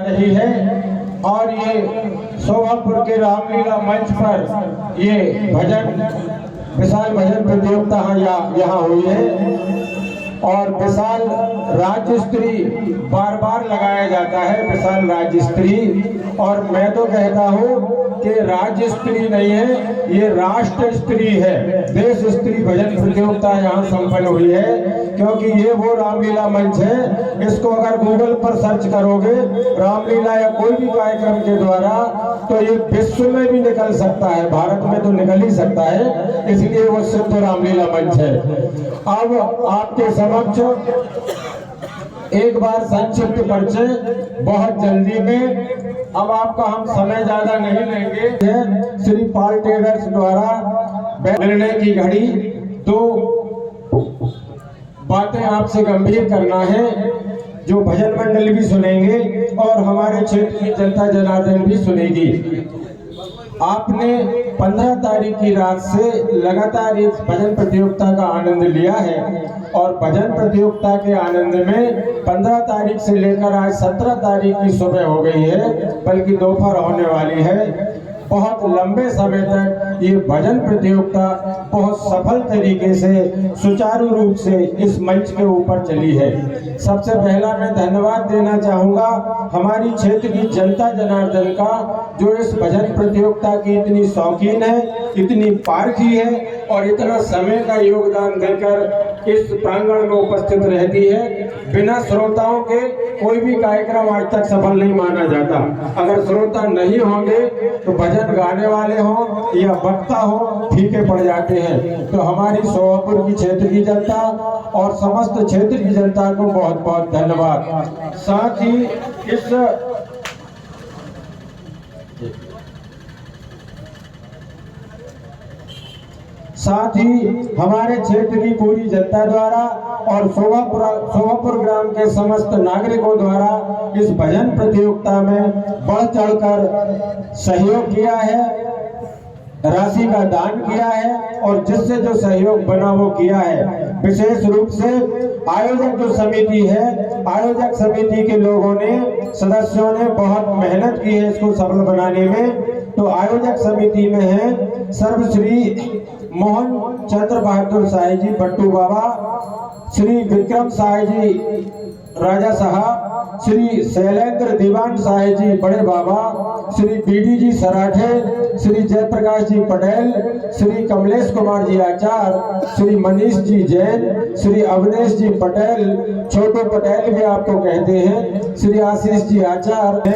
रही है और ये शोभापुर के रामलीला मंच पर ये भजन विशाल भजन प्रतियोगिता यहाँ हुई है और विशाल राज्य स्तरीय बार बार लगाया जाता है, विशाल राज्य स्तरीय। और मैं तो कहता हूँ कि राज्य स्तरीय नहीं है, ये राष्ट्र स्तरीय है, देश स्तरीय भजन प्रतियोगिता यहाँ संपन्न हुई है। क्योंकि ये वो रामलीला मंच है, इसको अगर गूगल पर सर्च करोगे रामलीला या कोई भी कार्यक्रम के द्वारा तो ये विश्व में भी निकल सकता है, भारत में तो निकल ही सकता है, इसलिए वो सिद्ध रामलीला मंच है। अब आपके समक्ष एक बार संक्षिप्त परिचय बहुत जल्दी में, अब आपका हम समय ज्यादा नहीं लेंगे। श्री पाल ट्रेडर्स द्वारा निर्णय की घड़ी दो बातें आपसे गंभीर करना है, जो भजन मंडल भी सुनेंगे और हमारे क्षेत्र की जनता जनार्दन भी सुनेगी। आपने 15 तारीख की रात से लगातार इस भजन प्रतियोगिता का आनंद लिया है और भजन प्रतियोगिता के आनंद में 15 तारीख से लेकर आज 17 तारीख की सुबह हो गई है, बल्कि दोपहर होने वाली है। बहुत लंबे समय तक ये भजन प्रतियोगिता बहुत सफल तरीके से सुचारू रूप से इस मंच के ऊपर चली है। सबसे पहला मैं धन्यवाद देना चाहूँगा हमारी क्षेत्र की जनता जनार्दन का, जो इस भजन प्रतियोगिता की इतनी शौकीन है, इतनी पारखी है और इतना समय का योगदान देकर इस प्रांगण में उपस्थित रहती है। बिना श्रोताओं के कोई भी कार्यक्रम आज तक सफल नहीं माना जाता। अगर श्रोता नहीं होंगे तो भजन गाने वाले हों या वक्ता हो फीके पड़ जाते हैं। तो हमारी शोभापुर की क्षेत्र की जनता और समस्त क्षेत्र की जनता को बहुत बहुत धन्यवाद। साथ ही हमारे क्षेत्र की पूरी जनता द्वारा और शोभापुर ग्राम के समस्त नागरिकों द्वारा इस भजन प्रतियोगिता में बढ़ चढ़कर सहयोग किया है, राशि का दान किया है और जिससे जो सहयोग बना वो किया है। विशेष रूप से आयोजक जो समिति है, आयोजक समिति के लोगों ने, सदस्यों ने बहुत मेहनत की है इसको सफल बनाने में। तो आयोजक समिति में है सर्वश्री मोहन चंद्र बहादुर साई जी बट्टू बाबा, श्री विक्रम साई जी राजा साहब, श्री शैलेंद्र दीवान साई जी बड़े बाबा, श्री बीडी जी सराठे, श्री जयप्रकाश जी पटेल, श्री कमलेश कुमार जी आचार्य, श्री मनीष जी जैन, श्री अवनेश जी पटेल, छोटू पटेल भी आपको कहते हैं, श्री आशीष जी आचार्य,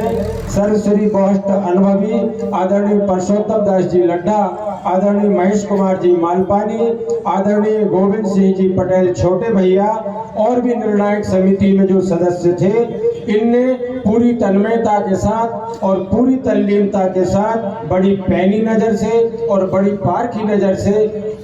सर्वश्री बहुत अनुभवी आदरणीय परसोत्तम दास जी लड्डा, आदरणीय महेश कुमार जी मालपानी, आदरणीय गोविंद सिंह जी पटेल छोटे भैया और भी निर्णायक समिति में जो सदस्य थे, इनने पूरी तन्मयता के साथ और पूरी तल्लीनता के साथ बड़ी पैनी नजर से और बड़ी पारखी नजर से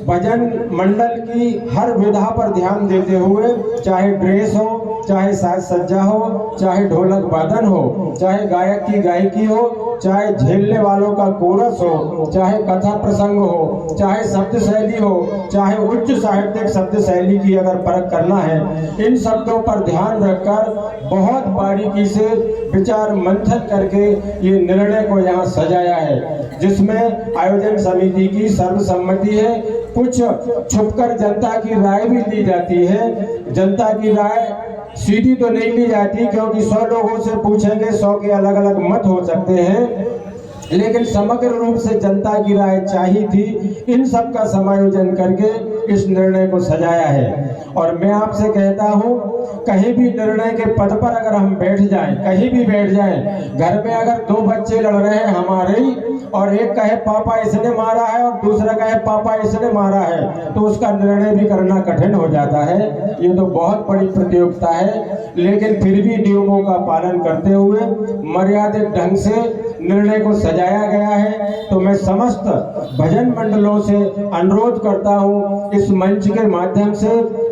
भजन मंडल की हर विधा पर ध्यान देते हुए, चाहे ड्रेस हो, चाहे साज सज्जा हो, चाहे ढोलक वादन हो, चाहे गायक की गायकी हो, चाहे झेलने वालों का कोरस हो, चाहे कथा प्रसंग हो, चाहे शब्द शैली हो, चाहे उच्च साहित्यिक शब्द शैली की अगर परख करना है, इन शब्दों पर ध्यान रखकर बहुत बारीकी से विचार मंथन करके ये निर्णय को यहाँ सजाया है, जिसमें आयोजन समिति की सर्वसम्मति है। कुछ छुपकर जनता की राय भी ली जाती है। जनता की राय सीधी तो नहीं ली जाती, क्योंकि 100 लोगों से पूछेंगे 100 के अलग अलग मत हो सकते हैं, लेकिन समग्र रूप से जनता की राय चाहिए थी। इन सब का समायोजन करके इस निर्णय को सजाया है। और मैं आपसे कहता हूँ, कहीं भी निर्णय के पद पर अगर हम बैठ जाएं, कहीं भी बैठ जाएं, घर में अगर 2 बच्चे लड़ रहे हैं हमारे ही, और एक कहे पापा इसने मारा है और दूसरा कहे पापा इसने मारा है, तो उसका निर्णय भी करना कठिन हो जाता है। ये तो बहुत बड़ी प्रतियोगिता है, लेकिन फिर भी नियमों का पालन करते हुए मर्यादित ढंग से निर्णय को सजाया गया है। तो मैं समस्त भजन मंडलों से अनुरोध करता हूँ इस मंच के माध्यम से,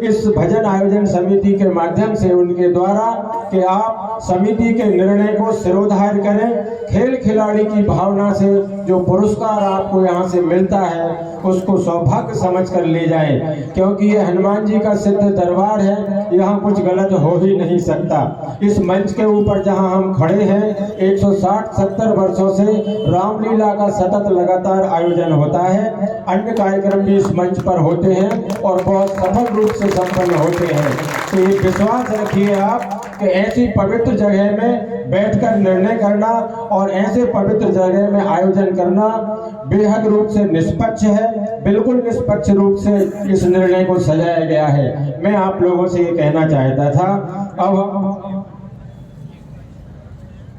इस भजन आयोजन समिति के माध्यम से उनके द्वारा कि आप समिति के निर्णय को सिरोधार्य करें। खेल खिलाड़ी की भावना से जो पुरस्कार आपको यहाँ से मिलता है उसको सौभाग्य समझकर ले जाएं, क्योंकि ये हनुमान जी का सिद्ध दरबार है, यहाँ कुछ गलत हो ही नहीं सकता। इस मंच के ऊपर जहाँ हम खड़े हैं 160-70 वर्षों से रामलीला का सतत लगातार आयोजन होता है। अन्य कार्यक्रम भी इस मंच पर होते हैं और बहुत सफल रूप से संपन्न होते हैं। तो ये विश्वास रखिए आप कि ऐसी पवित्र जगह में बैठकर निर्णय करना और ऐसे पवित्र जगह में आयोजन करना बेहद रूप से निष्पक्ष है। बिल्कुल निष्पक्ष रूप से इस निर्णय को सजाया गया है। मैं आप लोगों से ये कहना चाहता था। अब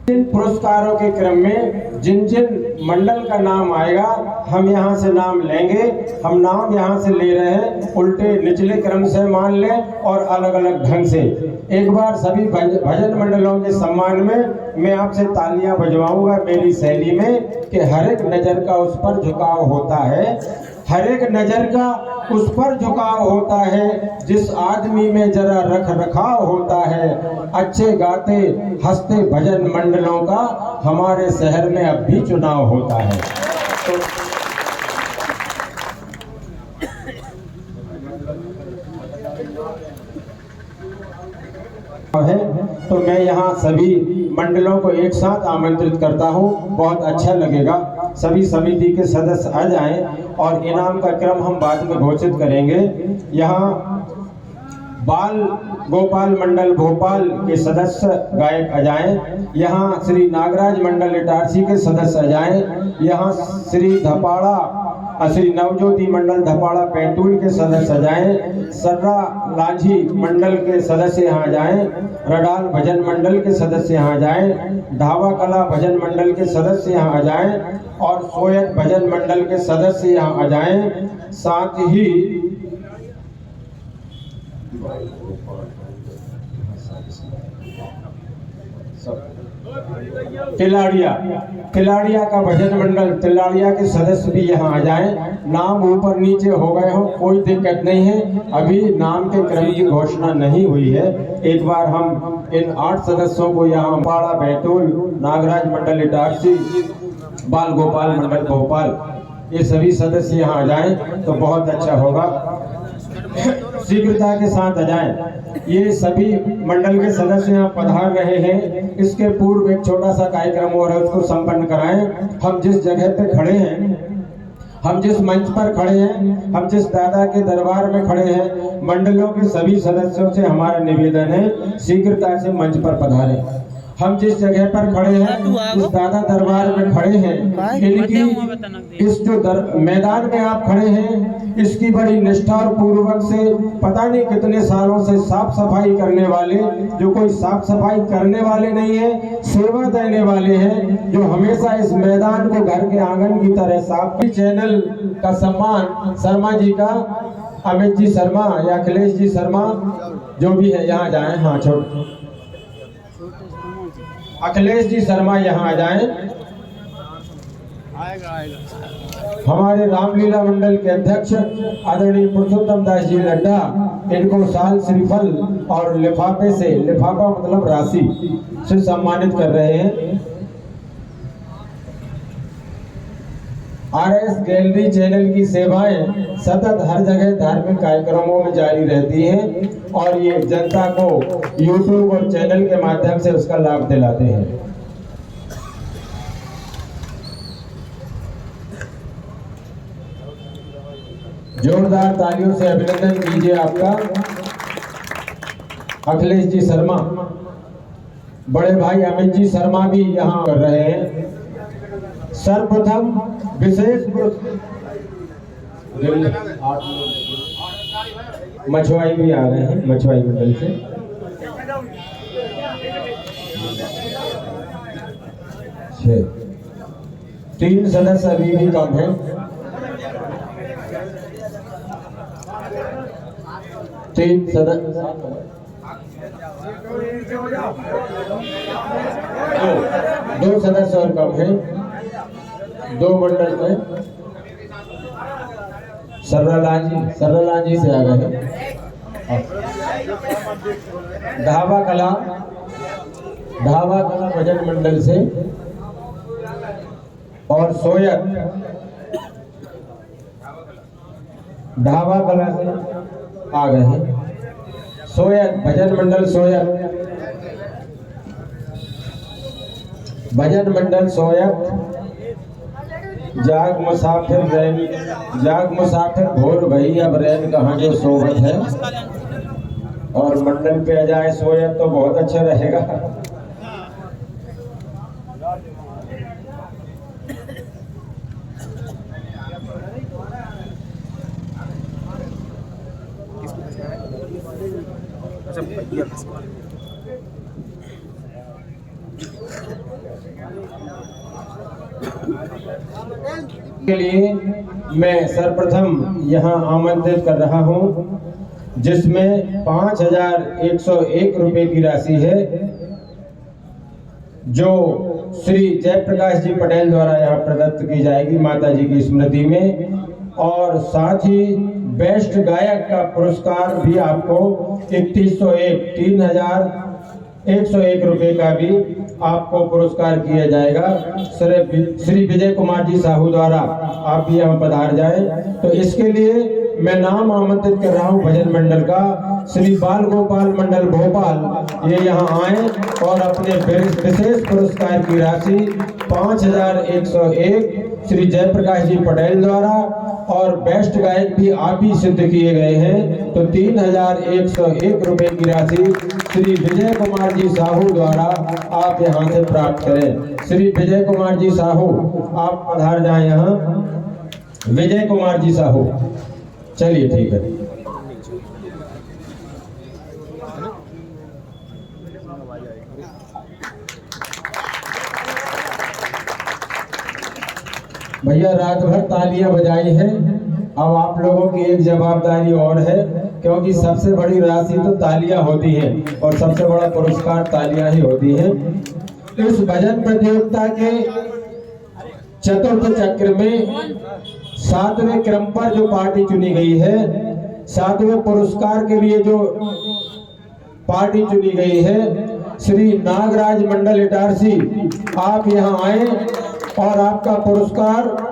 इन पुरस्कारों के क्रम में जिन जिन मंडल का नाम आएगा हम यहाँ से नाम लेंगे। हम नाम यहाँ से ले रहे हैं, उल्टे निचले क्रम से मान लें और अलग अलग ढंग से। एक बार सभी भजन मंडलों के सम्मान में मैं आपसे तालियां बजवाऊंगा मेरी शैली में कि हर एक नजर का उस पर झुकाव होता है, हर एक नजर का उस पर झुकाव होता है जिस आदमी में जरा रख रखाव होता है। अच्छे गाते हंसते भजन मंडलों का हमारे शहर में अब भी चुनाव होता है। तो मैं यहाँ सभी मंडलों को एक साथ आमंत्रित करता हूँ। बहुत अच्छा लगेगा, सभी समिति के सदस्य आ जाएं और इनाम का क्रम हम बाद में घोषित करेंगे। यहाँ बाल गोपाल मंडल भोपाल के सदस्य गायक आ जाएं। यहाँ श्री नागराज मंडल इटारसी के सदस्य आ जाएं। यहाँ श्री नवज्योति मंडल धपाड़ा पैंतूल के सदस्य आ जाएं। सर्रा लांझी मंडल के सदस्य यहाँ आ जाएं। रडाल भजन मंडल के सदस्य यहाँ आ जाएं। ढावा कला भजन मंडल के सदस्य यहाँ आ जाएं और सोयत भजन मंडल के सदस्य यहाँ आ जाएं। साथ ही तिलाड़िया का भजन मंडल तिलाड़िया के सदस्य भी यहाँ आ जाएं। नाम ऊपर नीचे हो गए हो कोई दिक्कत नहीं है, अभी नाम के क्रम की घोषणा नहीं हुई है। एक बार हम इन 8 सदस्यों को यहाँ पाड़ा बैतूल नागराज मंडल इटारसी बाल गोपाल मंडल भोपाल ये सभी सदस्य यहाँ आ जाएं तो बहुत अच्छा होगा। शीघ्रता के साथ आ जाएं। ये सभी मंडल के सदस्य यहाँ पधार रहे हैं। इसके पूर्व एक छोटा सा कार्यक्रम और है, उसको संपन्न कराएं। हम जिस जगह पे खड़े हैं, हम जिस मंच पर खड़े हैं, हम जिस दादा के दरबार में खड़े हैं, मंडलों के सभी सदस्यों से हमारा निवेदन है शीघ्रता से मंच पर पधारें। हम जिस जगह पर खड़े हैं, इस दादा दरबार में खड़े हैं, इनकी इस जो मैदान में आप खड़े हैं, इसकी बड़ी निष्ठा और पूर्वक से पता नहीं कितने सालों से साफ सफाई करने वाले, जो कोई साफ सफाई करने वाले नहीं है, सेवा देने वाले हैं, जो हमेशा इस मैदान को घर के आंगन की तरह साफ। चैनल का सम्मान शर्मा जी का, अमित जी शर्मा या अखिलेश जी शर्मा जो भी है यहाँ जाए। हाँ छोड़ अखिलेश जी शर्मा यहाँ आ जाएं। हमारे रामलीला मंडल के अध्यक्ष आदरणीय पुरुषोत्तम दास जी लड्डा इनको साल श्रीफल और लिफाफे से, लिफाफा मतलब राशि से सम्मानित कर रहे हैं। RS गैलरी चैनल की सेवाएं सतत हर जगह धार्मिक कार्यक्रमों में जारी रहती हैं और ये जनता को YouTube और चैनल के माध्यम से उसका लाभ दिलाते हैं। जोरदार तालियों से अभिनंदन कीजिए आपका अखिलेश जी शर्मा। बड़े भाई अमित जी शर्मा भी यहाँ कर रहे हैं। सर्वप्रथम विशेष मछुआई भी आ रहे हैं, मछुआई मंडल से। तीन सदस्य अभी भी कम है। तीन सदस्य दो सदस्य और कम है। 2 मंडल में सर्रालाल जी से आ गए हैं। ढाबा कला भजन मंडल से और सोयत ढाबा कला से आ गए हैं। सोयत भजन मंडल सोयत जाग मुसाफिर भोर भई अब रैन कहाँ जो सोबत है। और मंडल पे आ जाए सोयत तो बहुत अच्छा रहेगा। के लिए मैं सर्वप्रथम यहाँ आमंत्रित कर रहा हूँ, जिसमें 5101 रुपए की राशि है, जो श्री जयप्रकाश जी पटेल द्वारा यहाँ प्रदत्त की जाएगी माता जी की स्मृति में। और साथ ही बेस्ट गायक का पुरस्कार भी आपको 3101 रुपए का भी आपको पुरस्कार किया जाएगा श्री विजय कुमार जी साहू द्वारा। आप भी यहाँ पधार जाएं। तो इसके लिए मैं नाम आमंत्रित कर रहा हूँ भजन मंडल का, श्री बाल गोपाल मंडल भोपाल। ये यहाँ आए और अपने विशेष पुरस्कार की राशि 5101 श्री जयप्रकाश जी पटेल द्वारा, और बेस्ट गायक भी आप ही सिद्ध किए गए हैं, तो 3101 रुपए की राशि श्री विजय कुमार जी साहू द्वारा आप यहाँ से प्राप्त करें। श्री विजय कुमार जी साहू आप पधार जाएं यहाँ। विजय कुमार जी साहू, चलिए ठीक है। भैया रात भर तालियां बजाई हैं। अब आप लोगों की एक जवाबदारी और है, क्योंकि सबसे बड़ी राशि तो तालियां होती हैं और सबसे बड़ा पुरस्कार तालियां ही होती हैं। इस भजन प्रतियोगिता के चतुर्थ चक्र में 7वें क्रम पर जो पार्टी चुनी गई है, 7वें पुरस्कार के लिए जो पार्टी चुनी गई है, श्री नागराज मंडल इटारसी, आप यहाँ आए और आपका पुरस्कार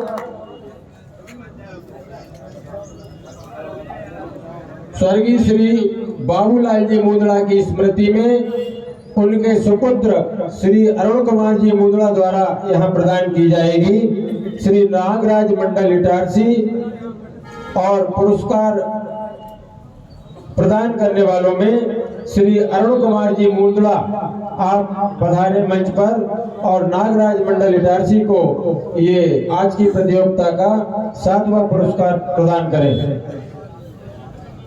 स्वर्गीय श्री बाबूलाल जी मुंदड़ा की स्मृति में उनके सुपुत्र श्री अरुण कुमार जी मुंदड़ा द्वारा यहाँ प्रदान की जाएगी। श्री नागराज मंडल इटारसी और पुरस्कार प्रदान करने वालों में श्री अरुण कुमार जी मुंदड़ा, आप पधारे मंच पर और नागराज मंडल इटारसी को ये आज की प्रतियोगिता का 7वां पुरस्कार प्रदान करें।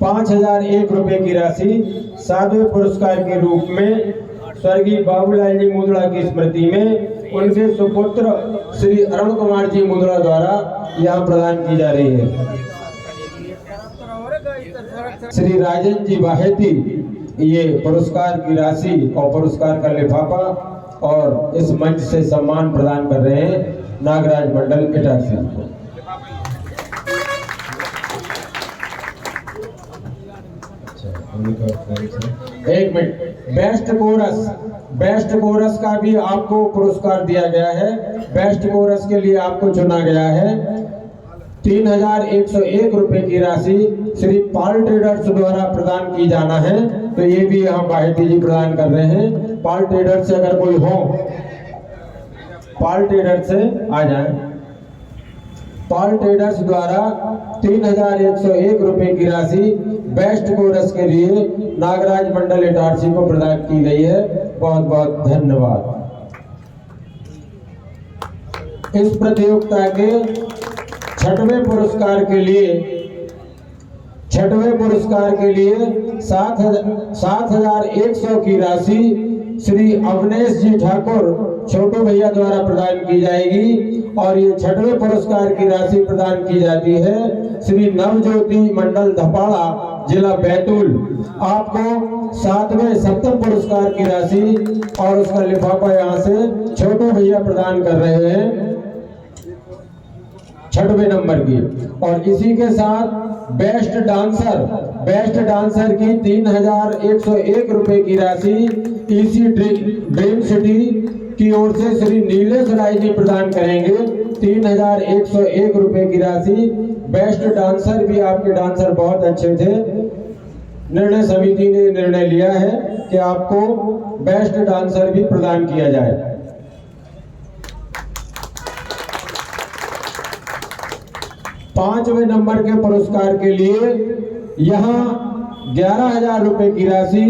5001 रुपए की राशि 7वें पुरस्कार के रूप में स्वर्गीय बाबूलाल जी मुंदड़ा की स्मृति में उनके सुपुत्र श्री अरुण कुमार जी मुंदड़ा द्वारा यहाँ प्रदान की जा रही है। श्री राजन जी बाहेती ये पुरस्कार की राशि और पुरस्कार का लिफाफा और इस मंच से सम्मान प्रदान कर रहे हैं नागराज मंडल इटारसी को। एक मिनट, बेस्ट कोरस का भी आपको पुरस्कार दिया गया है। बेस्ट कोरस के लिए आपको चुना गया है। 3101 रुपए की राशि श्री पाल ट्रेडर्स द्वारा प्रदान की जाना है, तो ये भी यहाँ बाहेती जी प्रदान कर रहे हैं। पाल ट्रेडर्स से अगर कोई हो, पाल ट्रेडर्स से आ जाए। पाल ट्रेडर्स द्वारा 3101 रुपए की राशि बेस्ट कोरस के लिए नागराज मंडल इटारसी को प्रदान की गई है। बहुत बहुत धन्यवाद। इस प्रतियोगिता के छठवें पुरस्कार के लिए 7100 की राशि श्री अवनेश जी ठाकुर छोटू भैया द्वारा प्रदान की जाएगी। और ये छठवें पुरस्कार की राशि प्रदान की जाती है श्री नवज्योति मंडल धपाड़ा, जिला बैतूल। आपको 7वें पुरस्कार की राशि और उसका लिफाफा यहाँ से छोटू भैया प्रदान कर रहे हैं। 6वें नंबर की। और इसी के साथ बेस्ट डांसर की 3101 रुपए की राशि इसी ड्रीम सिटी की ओर से श्री नीलेश राय जी प्रदान करेंगे। 3101 रुपए की राशि। बेस्ट डांसर भी, आपके डांसर बहुत अच्छे थे। निर्णय समिति ने निर्णय लिया है कि आपको बेस्ट डांसर भी प्रदान किया जाए। पांचवें नंबर के पुरस्कार के लिए यहां 11,000 रुपए की राशि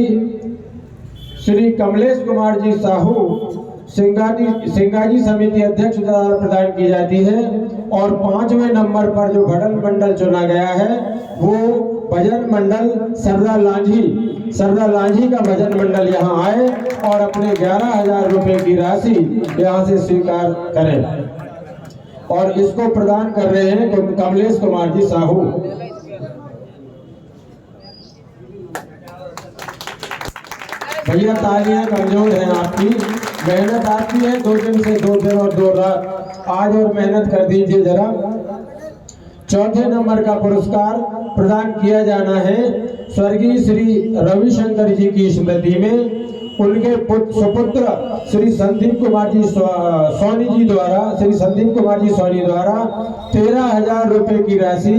श्री कमलेश कुमार जी साहू सिंगाजी समिति अध्यक्ष द्वारा प्रदान की जाती है। और 5वें नंबर पर जो भजन मंडल चुना गया है वो भजन मंडल सर्रा लांझी का भजन मंडल यहाँ आए और अपने 11,000 रुपए की राशि यहाँ से स्वीकार करें। और इसको प्रदान कर रहे हैं कमलेश कुमार जी साहू। भैया तालियां कमजोर हैं आपकी, मेहनत आपकी है। 2 दिन से 2 दिन और 2 रात आज और मेहनत कर दीजिए जरा। चौथे नंबर का पुरस्कार प्रदान किया जाना है स्वर्गीय श्री रविशंकर जी की स्मृति में। उनके सुपुत्र श्री संदीप कुमार जी सोनी द्वारा 13,000 रुपए की राशि।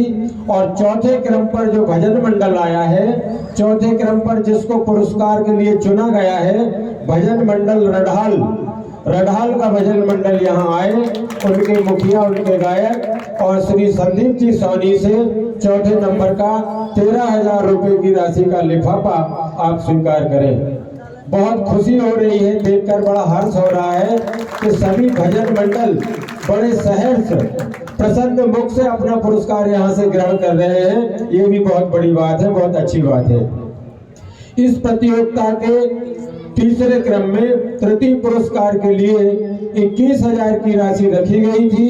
और चौथे क्रम पर जो भजन मंडल आया है, चौथे क्रम पर जिसको पुरस्कार के लिए चुना गया है, भजन मंडल रढ़ाल का भजन मंडल यहाँ आए। उनके मुखिया, उनके गायक और श्री संदीप जी सोनी से चौथे नंबर का 13,000 रुपए की राशि का लिफाफा आप स्वीकार करें। बहुत खुशी हो रही है, देखकर बड़ा हर्ष हो रहा है कि सभी भजन मंडल बड़े सहर्ष प्रसन्न मुख से अपना पुरस्कार यहाँ से ग्रहण कर रहे हैं। ये भी बहुत बड़ी बात है, बहुत अच्छी बात है। इस प्रतियोगिता के तीसरे क्रम में तृतीय पुरस्कार के लिए 21,000 की राशि रखी गई थी,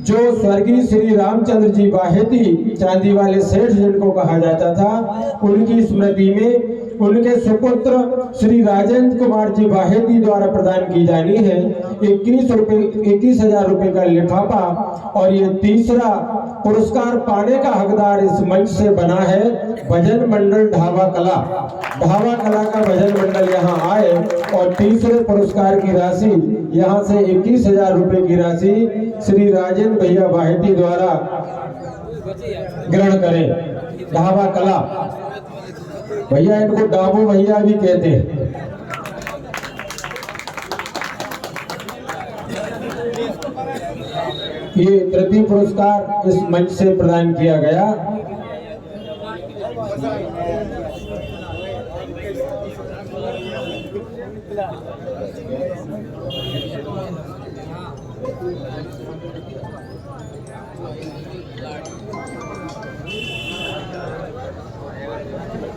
जो स्वर्गीय श्री रामचंद्र जी बाहेती चांदी वाले सेठ जिनको कहा जाता था, उनकी स्मृति में उनके सुपुत्र श्री राजेंद्र कुमार जी बाहेती द्वारा प्रदान की जानी है 21,000 रुपए का लिफाफा। और ये तीसरा पुरस्कार पाने का हकदार इस मंच से बना है भजन मंडल ढाबा कला का भजन मंडल यहाँ आए और तीसरे पुरस्कार की राशि यहाँ से 21,000 रुपए की राशि श्री राजेंद्र भैया बाहेती द्वारा ग्रहण करें। ढाबा कला भैया, इनको डाबू भैया भी कहते हैं। ये तृतीय पुरस्कार इस मंच से प्रदान किया गया।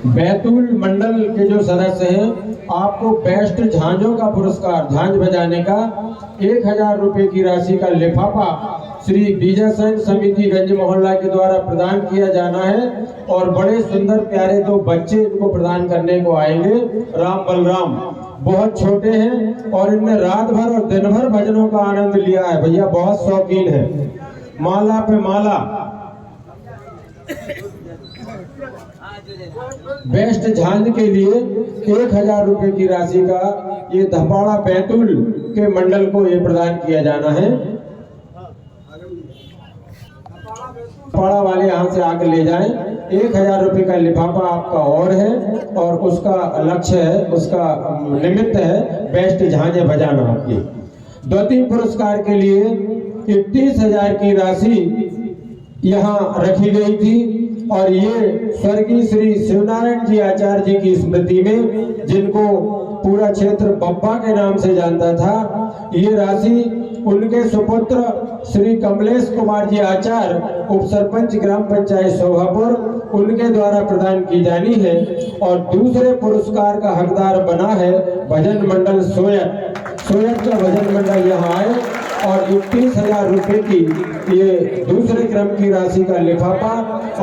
बैतूल मंडल के जो सदस्य हैं, आपको बेस्ट झांझों का पुरस्कार, झांझ बजाने का 1,000 रुपए की राशि का लिफाफा श्री विजय सैन समिति गंज मोहल्ला के द्वारा प्रदान किया जाना है। और बड़े सुंदर प्यारे 2 बच्चे इनको प्रदान करने को आएंगे। राम बलराम बहुत छोटे हैं और इनने रात भर और दिन भर भजनों का आनंद लिया है। भैया बहुत शौकीन है, माला पे माला। बेस्ट झांझ के लिए 1,000 रुपए की राशि का ये धपाड़ा बैतूल के मंडल को ये प्रदान किया जाना है। धपाड़ा वाले यहाँ से आकर ले जाएं। 1,000 रुपए का लिफाफा आपका और है और उसका लक्ष्य है, उसका निमित्त है बेस्ट झांझ बजाना आपकी। द्वितीय पुरस्कार के लिए 31,000 की राशि यहाँ रखी गई थी। और ये स्वर्गीय श्री शिवनारायण जी आचार्य जी की स्मृति में, जिनको पूरा क्षेत्र बब्बा के नाम से जानता था, ये राशि उनके सुपुत्र श्री कमलेश कुमार जी आचार्य उप सरपंच ग्राम पंचायत शोभापुर, उनके द्वारा प्रदान की जानी है। और दूसरे पुरस्कार का हकदार बना है भजन मंडल सोयत का भजन मंडल यहाँ आए और 31,000 रुपए की ये दूसरे क्रम की राशि का लिफाफा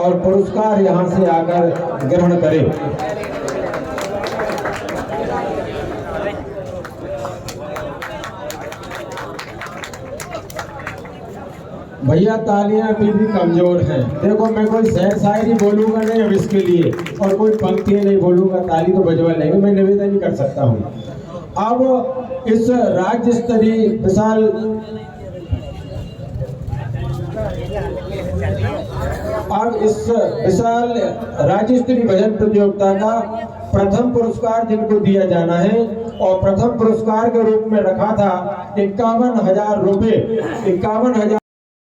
और पुरस्कार यहाँ से आकर ग्रहण करें। भैया तालियां अभी भी कमजोर हैं। देखो मैं कोई शेर शायरी बोलूंगा नहीं अब इसके लिए, और कोई पंक्तियां नहीं बोलूंगा, ताली तो बजवा लेंगे, मैं निवेदन ही कर सकता हूँ। अब इस राज्य स्तरीय विशाल राज्य स्तरीय भजन प्रतियोगिता का प्रथम पुरस्कार जिनको दिया जाना है, और प्रथम पुरस्कार के रूप में रखा था 51,000 रुपए। 51,000